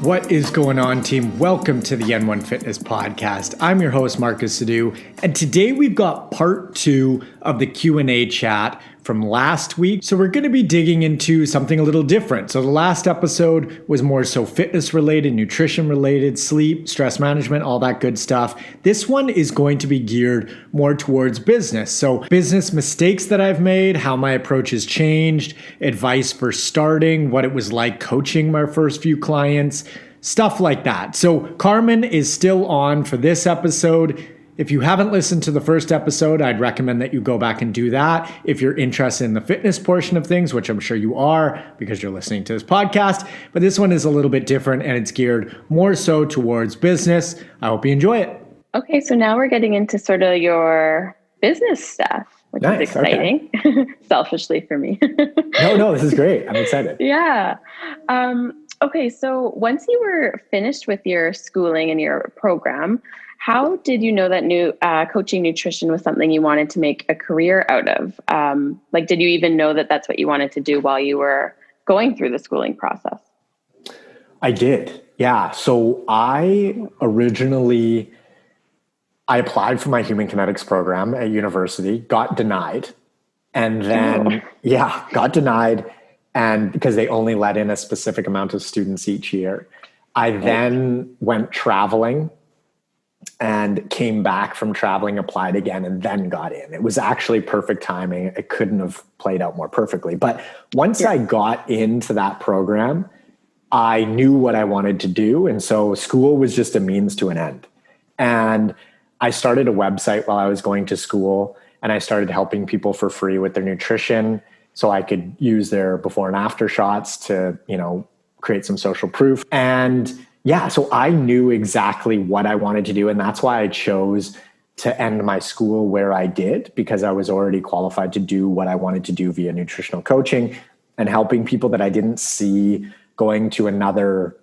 What is going on, team? Welcome to the N1 Fitness Podcast. I'm your host, Marcus Sadu, and today we've got part 2 of the Q&A chat from last week. So we're going to be digging into something a little different. So the last episode was more so fitness related, nutrition related, sleep, stress management, all that good stuff. This one is going to be geared more towards business. So business mistakes that I've made, how my approach has changed, advice for starting, what it was like coaching my first few clients, stuff like that. So Karmen is still on for this episode. If you haven't listened to the first episode, I'd recommend that you go back and do that. If you're interested in the fitness portion of things, which I'm sure you are because you're listening to this podcast, but this one is a little bit different and it's geared more so towards business. I hope you enjoy it. Okay, so now we're getting into sort of your business stuff, which is exciting, okay. Selfishly for me. No, this is great. I'm excited. Yeah. Okay, so once you were finished with your schooling and your program, how did you know that coaching nutrition was something you wanted to make a career out of? Did you even know that that's what you wanted to do while you were going through the schooling process? I did. Yeah. So I applied for my human kinetics program at university, got denied, and then, got denied. And because they only let in a specific amount of students each year, I then went traveling and came back from traveling, applied again, and then got in. It was actually perfect timing. It couldn't have played out more perfectly. But once I got into that program, I knew what I wanted to do. And so school was just a means to an end. And I started a website while I was going to school, and I started helping people for free with their nutrition so I could use their before and after shots to, create some social proof. And so I knew exactly what I wanted to do. And that's why I chose to end my school where I did, because I was already qualified to do what I wanted to do via nutritional coaching and helping people that I didn't see going to another,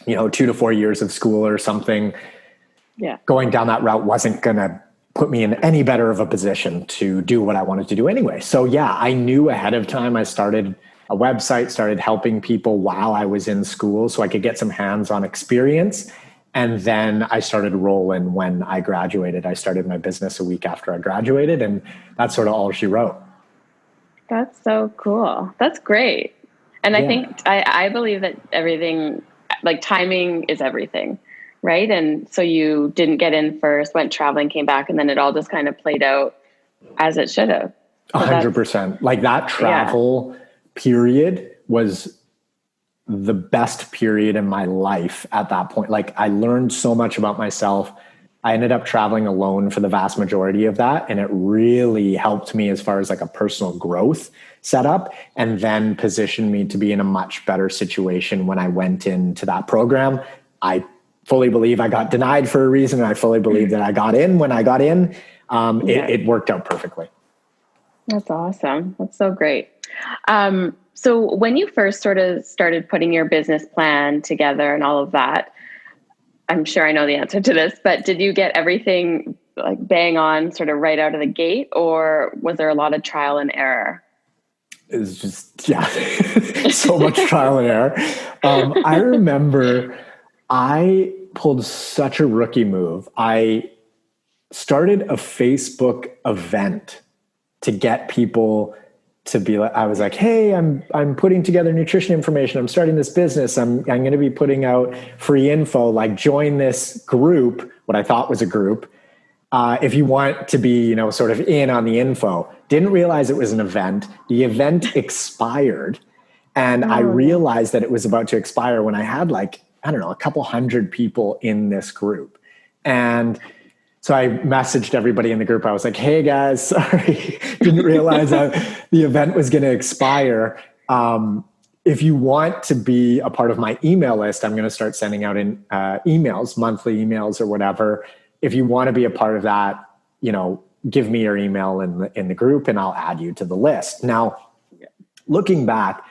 2 to 4 years of school or something. Yeah. Going down that route wasn't going to put me in any better of a position to do what I wanted to do anyway. So I knew ahead of time. I started a website, started helping people while I was in school so I could get some hands-on experience. And then I started rolling when I graduated. I started my business a week after I graduated, and that's sort of all she wrote. That's so cool. That's great. And I think I believe that everything, like timing is everything, right? And so you didn't get in first, went traveling, came back, and then it all just kind of played out as it should have. 100%. Like that travel period was the best period in my life at that point. Like I learned so much about myself. I ended up traveling alone for the vast majority of that. And it really helped me as far as like a personal growth setup, and then positioned me to be in a much better situation when I went into that program. I fully believe I got denied for a reason. I fully believe that I got in when I got in. It worked out perfectly. That's awesome. That's so great. So when you first sort of started putting your business plan together and all of that, I'm sure I know the answer to this, but did you get everything like bang on sort of right out of the gate, or was there a lot of trial and error? It was just, so much trial and error. I remember I pulled such a rookie move. I started a Facebook event to get people to be like, I was like, hey, I'm putting together nutrition information. I'm starting this business. I'm going to be putting out free info, like join this group, what I thought was a group. If you want to be, sort of in on the info. Didn't realize it was an event. The event expired. And I realized that it was about to expire when I had a couple hundred people in this group. And so I messaged everybody in the group. I was like, hey guys, sorry, didn't realize the event was going to expire. If you want to be a part of my email list, I'm going to start sending out emails, monthly emails or whatever. If you want to be a part of that, give me your email in the group and I'll add you to the list. Now, looking back,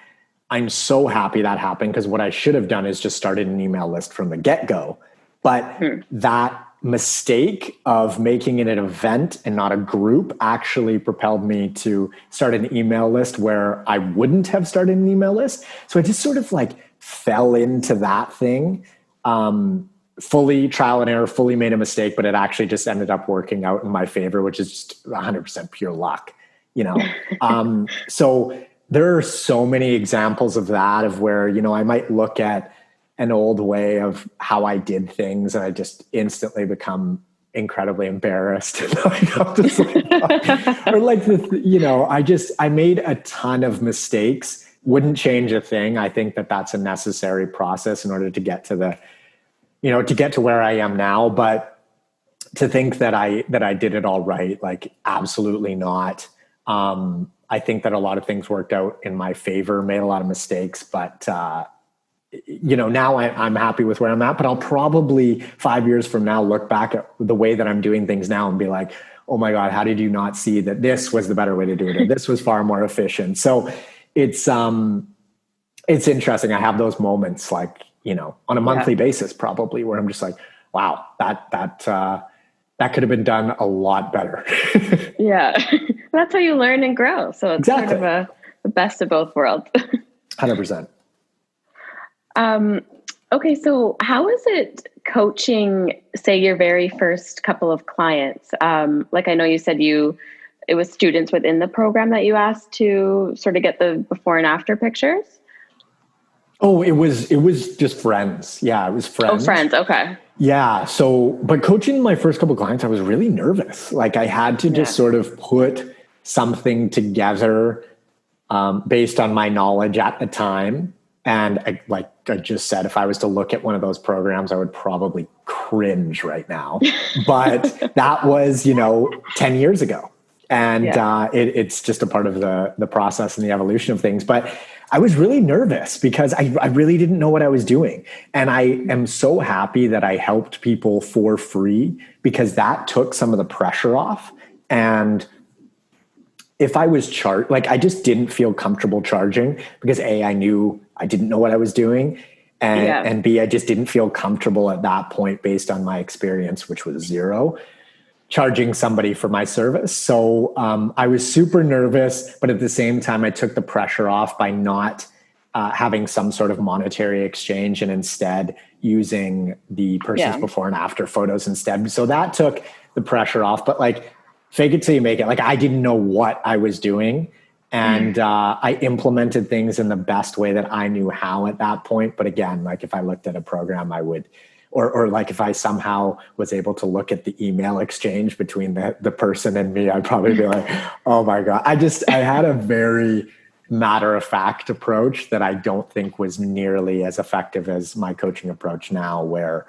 I'm so happy that happened, because what I should have done is just started an email list from the get-go. But that mistake of making it an event and not a group actually propelled me to start an email list where I wouldn't have started an email list. So I just sort of like fell into that thing, fully trial and error, fully made a mistake, but it actually just ended up working out in my favor, which is just 100% pure luck, you know? So there are so many examples of that, of where, you know, I might look at an old way of how I did things and I just instantly become incredibly embarrassed. Or like, you know, I made a ton of mistakes, wouldn't change a thing. I think that that's a necessary process in order to get to the, you know, to get to where I am now. But to think that I did it all right, like absolutely not. I think that a lot of things worked out in my favor, made a lot of mistakes, but, you know, now I'm happy with where I'm at, but I'll probably 5 years from now look back at the way that I'm doing things now and be like, oh my God, how did you not see that this was the better way to do it? Or this was far more efficient. So it's interesting. I have those moments, like, you know, on a monthly basis, probably, where I'm just like, wow, that could have been done a lot better. Yeah. That's how you learn and grow. So it's sort of the best of both worlds. 100%. Okay. So how is it coaching, say, your very first couple of clients? Like, I know you said it was students within the program that you asked to sort of get the before and after pictures. Oh, it was just friends. Yeah, it was friends. Oh, friends. Okay. Yeah. So, but coaching my first couple of clients, I was really nervous. Like, I had to just sort of put something together based on my knowledge at the time. And like I just said, if I was to look at one of those programs, I would probably cringe right now. But that was, you know, 10 years ago. And it's just a part of the process and the evolution of things. But I was really nervous because I really didn't know what I was doing. And I am so happy that I helped people for free, because that took some of the pressure off. And if I was I just didn't feel comfortable charging, because A, I knew I didn't know what I was doing. And B, I just didn't feel comfortable at that point, based on my experience, which was zero, charging somebody for my service. So I was super nervous, but at the same time, I took the pressure off by not having some sort of monetary exchange, and instead using the person's before and after photos instead. So that took the pressure off. But like, fake it till you make it. Like, I didn't know what I was doing. And I implemented things in the best way that I knew how at that point. But again, like, if I looked at a program, I would, or like if I somehow was able to look at the email exchange between the person and me, I'd probably be like, oh my God. I had a very matter-of-fact approach that I don't think was nearly as effective as my coaching approach now, where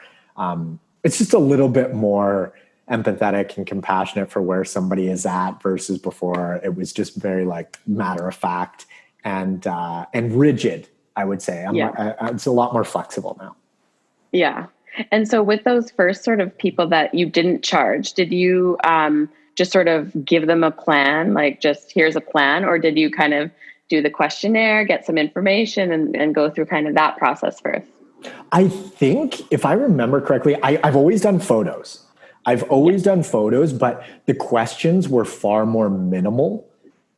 it's just a little bit more empathetic and compassionate for where somebody is at, versus before it was just very like matter-of-fact and rigid, I would say. It's a lot more flexible now. Yeah. And so with those first sort of people that you didn't charge, did you just sort of give them a plan, like, just here's a plan, or did you kind of do the questionnaire, get some information, and go through kind of that process first? I think, if I remember correctly, I've always done photos. But the questions were far more minimal.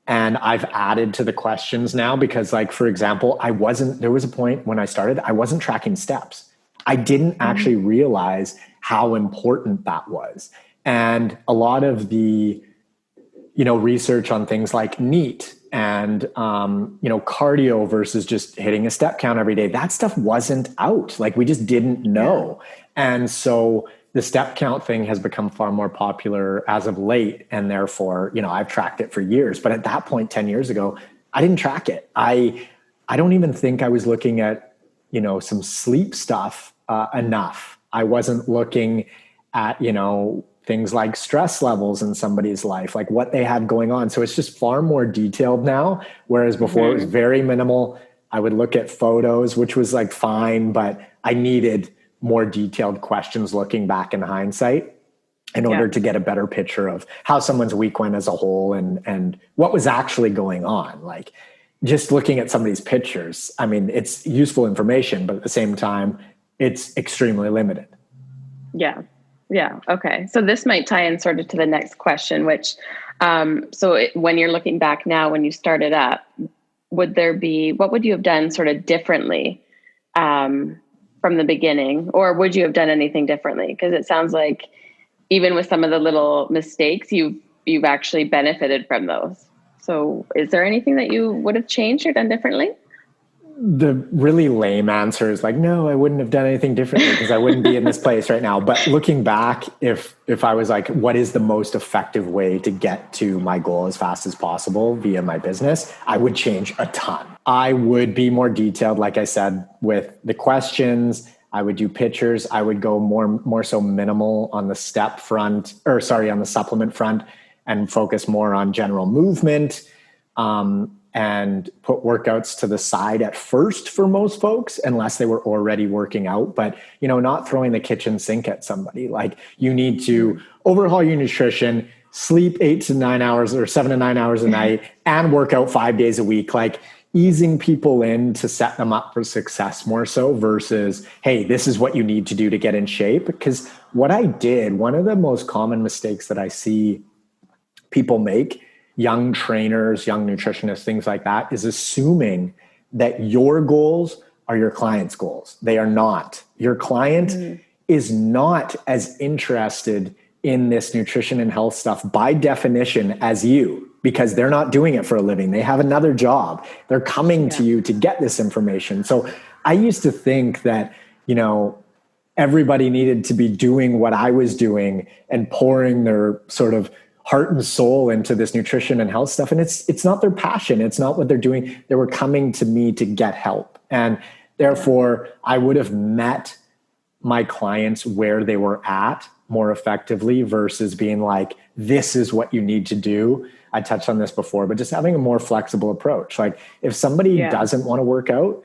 And I've added to the questions now because, like, for example, there was a point when I started, I wasn't tracking steps. I didn't actually realize how important that was. And a lot of the, you know, research on things like NEAT and, you know, cardio versus just hitting a step count every day, that stuff wasn't out. Like, we just didn't know. And so the step count thing has become far more popular as of late. And therefore, you know, I've tracked it for years. But at that point, 10 years ago, I didn't track it. I don't even think I was looking at, you know, some sleep stuff enough. I wasn't looking at, you know, things like stress levels in somebody's life, like what they had going on. So it's just far more detailed now. Whereas before it was very minimal. I would look at photos, which was like fine, but I needed more detailed questions looking back in hindsight in order to get a better picture of how someone's week went as a whole and what was actually going on. Like, just looking at somebody's pictures, I mean, it's useful information, but at the same time, it's extremely limited. Yeah. Yeah. Okay. So this might tie in sort of to the next question, which, when you're looking back now, when you started up, what would you have done sort of differently, from the beginning, or would you have done anything differently? Because it sounds like even with some of the little mistakes, you've actually benefited from those. So is there anything that you would have changed or done differently? The really lame answer is like, no, I wouldn't have done anything differently because I wouldn't be in this place right now. But looking back, if I was like, what is the most effective way to get to my goal as fast as possible via my business, I would change a ton. I would be more detailed, like I said, with the questions. I would do pictures. I would go more so minimal on the on the supplement front, and focus more on general movement. And put workouts to the side at first for most folks, unless they were already working out. But, not throwing the kitchen sink at somebody. Like, you need to overhaul your nutrition, sleep 8 to 9 hours or 7 to 9 hours a night, and work out 5 days a week. Like, easing people in to set them up for success more so versus, hey, this is what you need to do to get in shape. Because one of the most common mistakes that I see people make, young trainers, young nutritionists, things like that, is assuming that your goals are your client's goals. They are not. Your client is not as interested in this nutrition and health stuff by definition as you, because they're not doing it for a living. They have another job. They're coming to you to get this information. So I used to think that, everybody needed to be doing what I was doing and pouring their sort of heart and soul into this nutrition and health stuff. And it's not their passion. It's not what they're doing. They were coming to me to get help. And therefore I would have met my clients where they were at more effectively versus being like, this is what you need to do. I touched on this before, but just having a more flexible approach. Like, if somebody doesn't want to work out,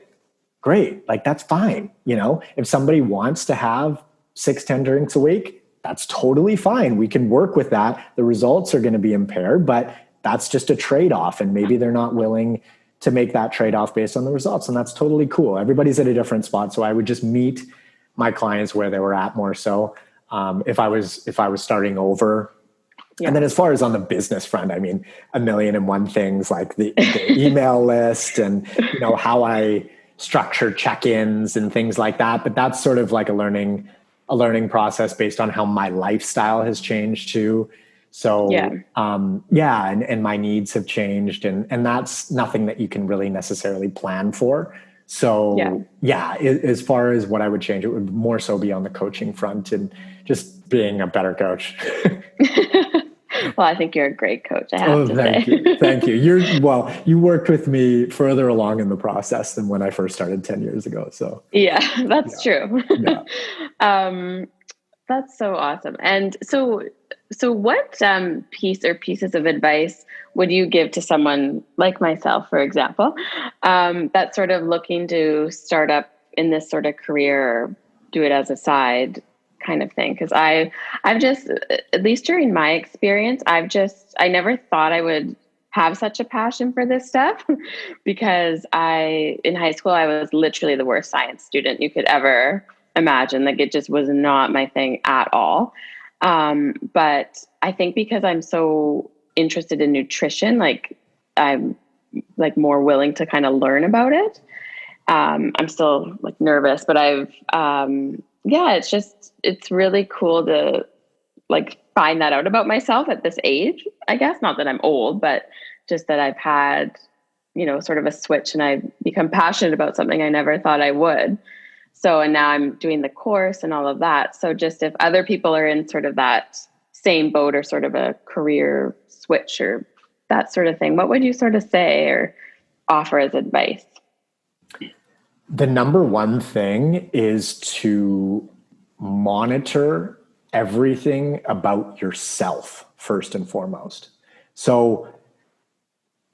great. Like, that's fine. If somebody wants to have 6-10 drinks a week, that's totally fine. We can work with that. The results are going to be impaired, but that's just a trade-off. And maybe they're not willing to make that trade-off based on the results. And that's totally cool. Everybody's at a different spot. So I would just meet my clients where they were at more so, if I was starting over. And then as far as on the business front, I mean, 1,000,001 things, like the email list and, how I structure check-ins and things like that. But that's sort of like a learning process based on how my lifestyle has changed too. So, and my needs have changed, and that's nothing that you can really necessarily plan for. So as far as what I would change, it would more so be on the coaching front and just being a better coach. Well, I think you're a great coach. I have to say. You. Thank you. You worked with me further along in the process than when I first started 10 years ago. So that's true. That's so awesome. And so what piece or pieces of advice would you give to someone like myself, for example, that's sort of looking to start up in this sort of career, or do it as a side kind of thing? Because I've just, at least during my experience, I never thought I would have such a passion for this stuff because in high school, I was literally the worst science student you could ever imagine. Like, it just was not my thing at all. But I think because I'm so interested in nutrition, like, I'm like more willing to kind of learn about it. I'm still like nervous, but it's really cool to like find that out about myself at this age, I guess. Not that I'm old, but just that I've had, sort of a switch, and I've become passionate about something I never thought I would. So, and now I'm doing the course and all of that. So just if other people are in sort of that same boat, or sort of a career switch or that sort of thing, what would you sort of say or offer as advice? The number one thing is to monitor everything about yourself first and foremost. So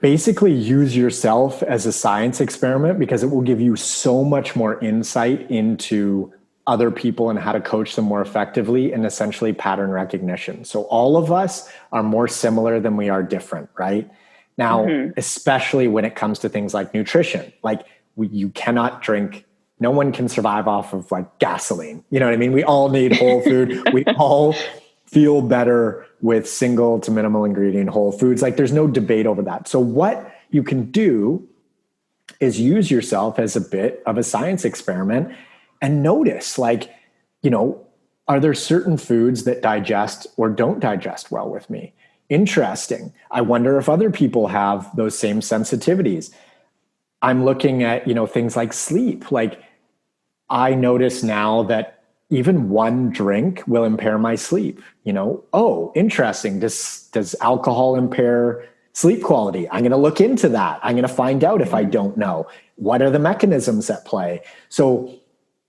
basically use yourself as a science experiment, because it will give you so much more insight into other people and how to coach them more effectively, and essentially pattern recognition. So all of us are more similar than we are different, right? Now, especially when it comes to things like nutrition, like you cannot drink no one can survive off of like gasoline. You know what I mean? We all need whole food. We all feel better with single to minimal ingredient whole foods. Like there's no debate over that. So what you can do is use yourself as a bit of a science experiment and notice, like, you know, are there certain foods that digest or don't digest well with me? Interesting. I wonder if other people have those same sensitivities. I'm looking at, you know, things like sleep. Like I notice now that even one drink will impair my sleep. You know, oh, interesting. Does alcohol impair sleep quality? I'm going to look into that. I'm going to find out if I don't know. What are the mechanisms at play? So,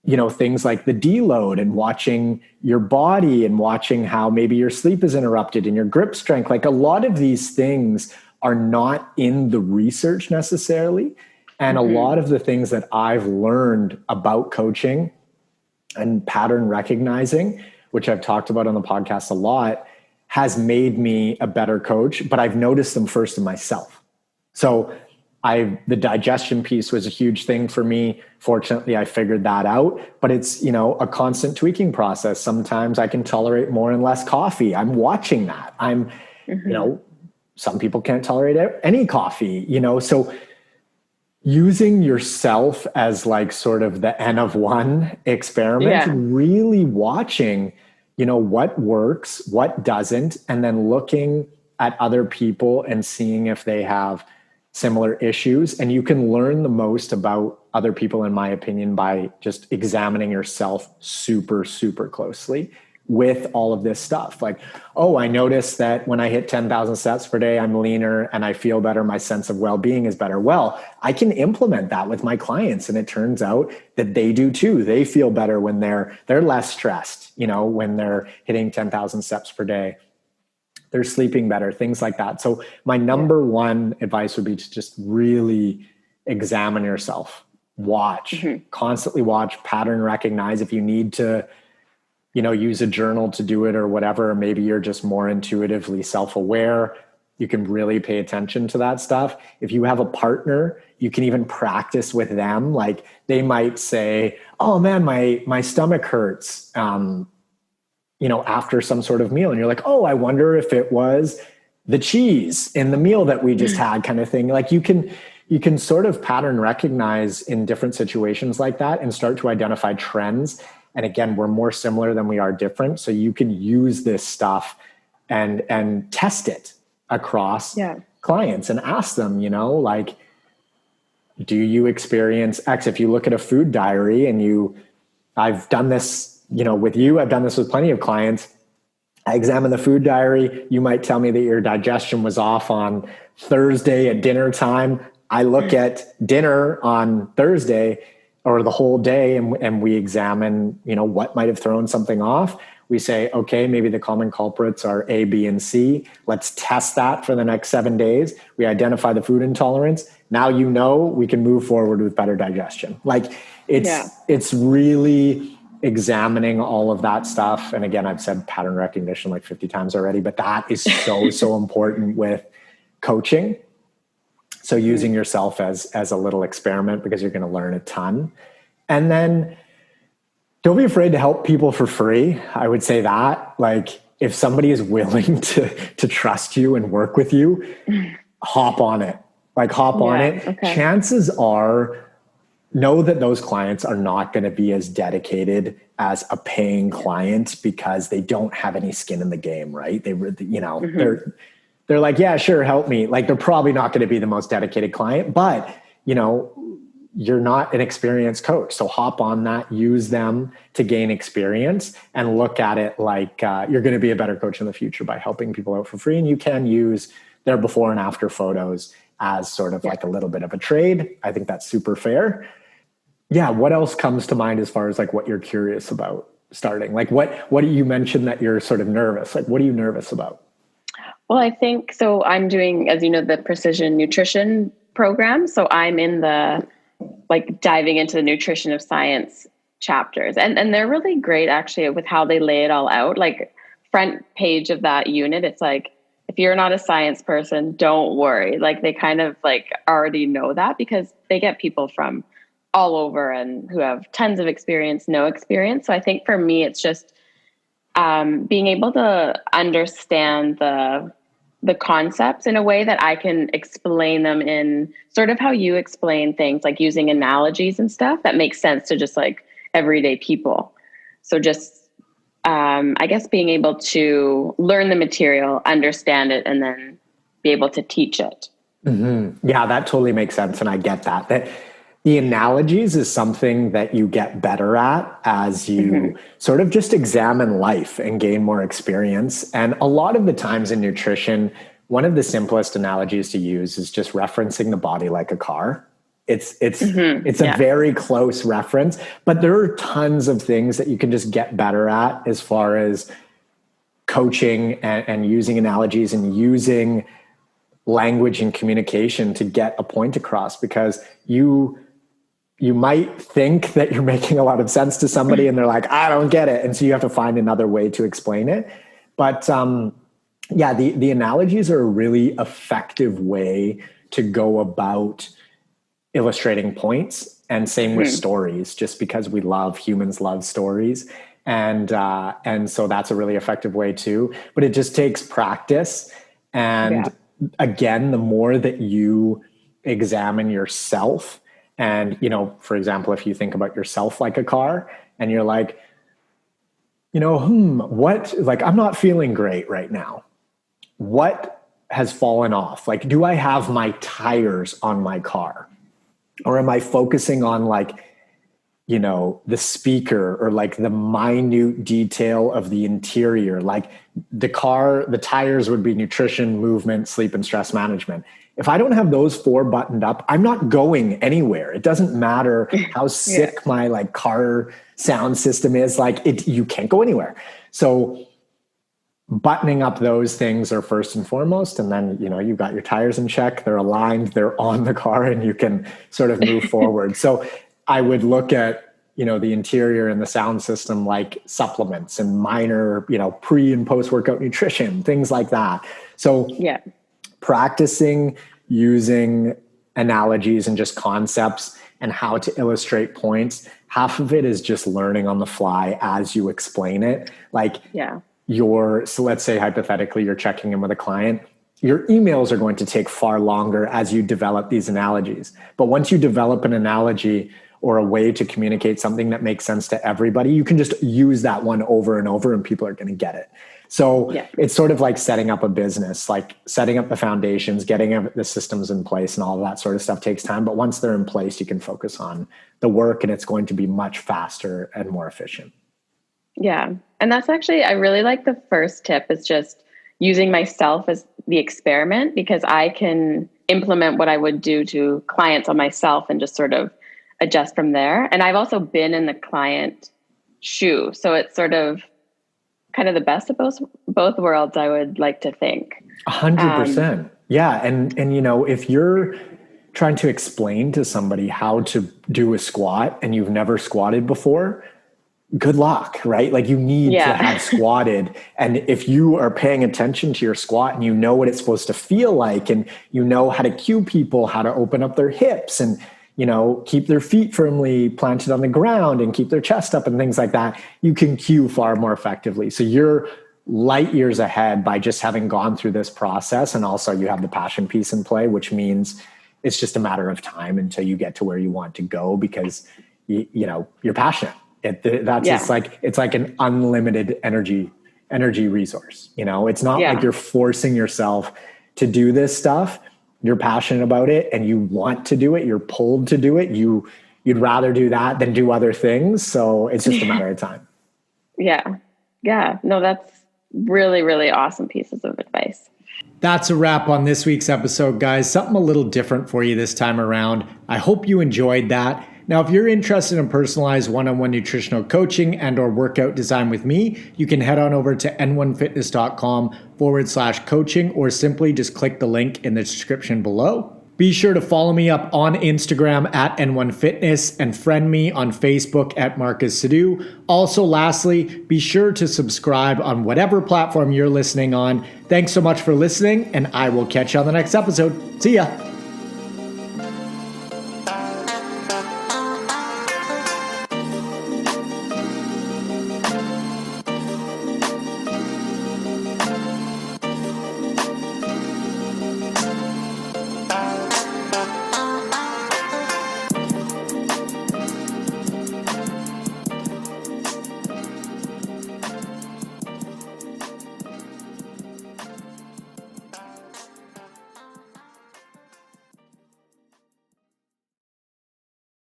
you know, things like the deload and watching your body and watching how maybe your sleep is interrupted and your grip strength. Like a lot of these things are not in the research necessarily. And a lot of the things that I've learned about coaching and pattern recognizing, which I've talked about on the podcast a lot, has made me a better coach, but I've noticed them first in myself. So the digestion piece was a huge thing for me. Fortunately, I figured that out, but it's, you know, a constant tweaking process. Sometimes I can tolerate more and less coffee. I'm watching that. You know, some people can't tolerate any coffee, you know, so using yourself as like sort of the N of one experiment, really watching, you know, what works, what doesn't, and then looking at other people and seeing if they have similar issues. And you can learn the most about other people, in my opinion, by just examining yourself super, super closely with all of this stuff. Like, oh, I noticed that when I hit 10,000 steps per day, I'm leaner and I feel better. My sense of well-being is better. Well, I can implement that with my clients. And it turns out that they do too. They feel better when they're less stressed, you know, when they're hitting 10,000 steps per day. They're sleeping better, things like that. So my number one advice would be to just really examine yourself, watch, constantly watch, pattern recognize. If you need to, you know, use a journal to do it or whatever, maybe you're just more intuitively self-aware, you can really pay attention to that stuff. If you have a partner, you can even practice with them. Like they might say, oh man, my stomach hurts, you know, after some sort of meal. And you're like, oh, I wonder if it was the cheese in the meal that we just had, kind of thing. Like you can sort of pattern recognize in different situations like that and start to identify trends. And again, we're more similar than we are different. So you can use this stuff and test it across clients and ask them, you know, like, do you experience X? If you look at a food diary and I've done this, you know, with you, I've done this with plenty of clients. I examine the food diary. You might tell me that your digestion was off on Thursday at dinner time. I look at dinner on Thursday or the whole day and we examine, you know, what might have thrown something off. We say, okay, maybe the common culprits are A, B, and C. Let's test that for the next 7 days. We identify the food intolerance. Now, you know, we can move forward with better digestion. Like it's really examining all of that stuff. And again, I've said pattern recognition like 50 times already, but that is so important with coaching. So using yourself as a little experiment, because you're going to learn a ton. And then don't be afraid to help people for free. I would say that, like, if somebody is willing to trust you and work with you, hop on it. Like hop on it. Okay. Chances are, know that those clients are not going to be as dedicated as a paying client because they don't have any skin in the game, right? They, you know, they're like, yeah, sure, help me. Like, they're probably not going to be the most dedicated client, but, you know, you're not an experienced coach. So hop on that, use them to gain experience, and look at it like you're going to be a better coach in the future by helping people out for free. And you can use their before and after photos as sort of like a little bit of a trade. I think that's super fair. Yeah. What else comes to mind as far as like what you're curious about starting? Like what do you mention that you're sort of nervous? Like, what are you nervous about? Well, I think, so I'm doing, as you know, the precision nutrition program. So I'm in the, like, diving into the nutrition of science chapters. And they're really great actually with how they lay it all out. Like, front page of that unit, it's like, if you're not a science person, don't worry. Like, they kind of like already know that because they get people from all over and who have tons of experience, no experience. So I think for me, it's just being able to understand the concepts in a way that I can explain them in sort of how you explain things, like using analogies and stuff that makes sense to just like everyday people. So just, I guess being able to learn the material, understand it, and then be able to teach it. Mm-hmm. Yeah, that totally makes sense. And I get that the analogies is something that you get better at as you sort of just examine life and gain more experience. And a lot of the times in nutrition, one of the simplest analogies to use is just referencing the body like a car. It's a very close reference, but there are tons of things that you can just get better at as far as coaching and using analogies and using language and communication to get a point across, because you might think that you're making a lot of sense to somebody and they're like, I don't get it. And so you have to find another way to explain it. But the analogies are a really effective way to go about illustrating points, and same with stories, just because humans love stories. And so that's a really effective way too, but it just takes practice. And again, the more that you examine yourself, and, for example, if you think about yourself like a car and you're like, I'm not feeling great right now. What has fallen off? Like, do I have my tires on my car? Or am I focusing on the speaker, or like the minute detail of the interior? Like the tires would be nutrition, movement, sleep, and stress management. If I don't have those 4 buttoned up, I'm not going anywhere. It doesn't matter how sick my car sound system is. You can't go anywhere. So buttoning up those things are first and foremost. And then, you've got your tires in check, they're aligned, they're on the car, and you can sort of move forward. So I would look at, the interior and the sound system like supplements and minor, pre and post workout nutrition, things like that. So practicing using analogies and just concepts and how to illustrate points, half of it is just learning on the fly as you explain it. So let's say hypothetically you're checking in with a client, your emails are going to take far longer as you develop these analogies. But once you develop an analogy or a way to communicate something that makes sense to everybody, you can just use that one over and over and people are going to get it. So it's sort of like setting up a business, like setting up the foundations, getting the systems in place, and all of that sort of stuff takes time. But once they're in place, you can focus on the work, and it's going to be much faster and more efficient. Yeah. And that's actually, I really like the first tip, is just using myself as the experiment, because I can implement what I would do to clients on myself and just sort of adjust from there. And I've also been in the client shoe. So it's sort of kind of the best of both worlds, I would like to think. 100%. Yeah. And if you're trying to explain to somebody how to do a squat and you've never squatted before, good luck, right? Like you need to have squatted. And if you are paying attention to your squat and you know what it's supposed to feel like, and you know how to cue people, how to open up their hips and, keep their feet firmly planted on the ground and keep their chest up and things like that, you can cue far more effectively. So you're light years ahead by just having gone through this process. And also you have the passion piece in play, which means it's just a matter of time until you get to where you want to go, because you're passionate. It's like an unlimited energy resource. It's not like you're forcing yourself to do this stuff. You're passionate about it and you want to do it. You're pulled to do it. You'd rather do that than do other things. So it's just a matter of time. Yeah. Yeah. No, that's really, really awesome pieces of advice. That's a wrap on this week's episode, guys. Something a little different for you this time around. I hope you enjoyed that. Now, if you're interested in personalized one-on-one nutritional coaching and or workout design with me, you can head on over to n1fitness.com/coaching, or simply just click the link in the description below. Be sure to follow me up on Instagram at N1Fitness and friend me on Facebook at Marcus Sadu. Also, lastly, be sure to subscribe on whatever platform you're listening on. Thanks so much for listening, and I will catch you on the next episode. See ya.